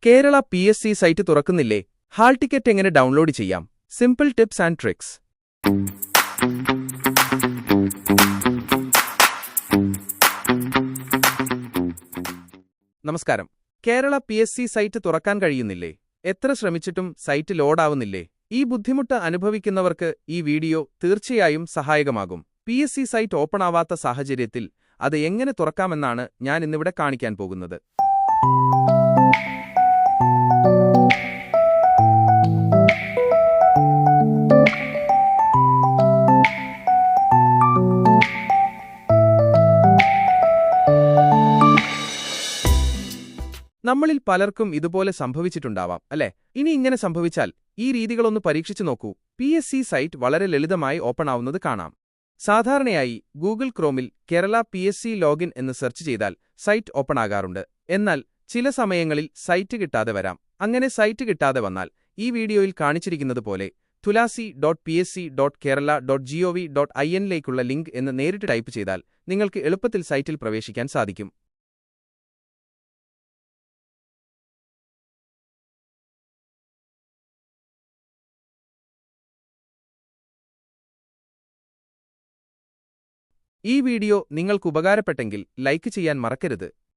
Kerala PSC site തുറക്കുന്നില്ലേ? Hall ticket എങ്ങനെ download ചെയ്യാം? Simple tips and tricks. നമസ്കാരം. കേരള PSC സൈറ്റ് തുറക്കാൻ കഴിയുന്നില്ലേ? എത്ര ശ്രമിച്ചിട്ടും സൈറ്റ് ലോഡാവുന്നില്ലേ? ഈ ബുദ്ധിമുട്ട് അനുഭവിക്കുന്നവർക്ക് ഈ വീഡിയോ തീർച്ചയായും സഹായകമാകും. PSC സൈറ്റ് ഓപ്പണാവാത്ത സാഹചര്യത്തിൽ അത് എങ്ങനെ തുറക്കാമെന്നാണ് ഞാൻ ഇന്നിവിടെ കാണിക്കാൻ പോകുന്നത്. നമ്മളിൽ പലർക്കും ഇതുപോലെ സംഭവിച്ചിട്ടുണ്ടാവാം, അല്ലേ? ഇനി ഇങ്ങനെ സംഭവിച്ചാൽ ഈ രീതികളൊന്ന് പരീക്ഷിച്ചു നോക്കൂ. PSC സൈറ്റ് വളരെ ലളിതമായി ഓപ്പണാവുന്നത് കാണാം. സാധാരണയായി ഗൂഗിൾ ക്രോമിൽ കേരള PSC ലോഗിൻ എന്ന് സെർച്ച് ചെയ്താൽ സൈറ്റ് ഓപ്പണാകാറുണ്ട്. എന്നാൽ ചില സമയങ്ങളിൽ സൈറ്റ് കിട്ടാതെ വരാം. അങ്ങനെ സൈറ്റ് കിട്ടാതെ വന്നാൽ ഈ വീഡിയോയിൽ കാണിച്ചിരിക്കുന്നതുപോലെ tulasi.psc.kerala.gov.in ലേക്കുള്ള ലിങ്ക് എന്ന് നേരിട്ട് ടൈപ്പ് ചെയ്താൽ നിങ്ങൾക്ക് എളുപ്പത്തിൽ സൈറ്റിൽ പ്രവേശിക്കാൻ സാധിക്കും. ഈ വീഡിയോ നിങ്ങൾക്ക് ഉപകാരപ്പെട്ടെങ്കിൽ ലൈക്ക് ചെയ്യാൻ മറക്കരുത്.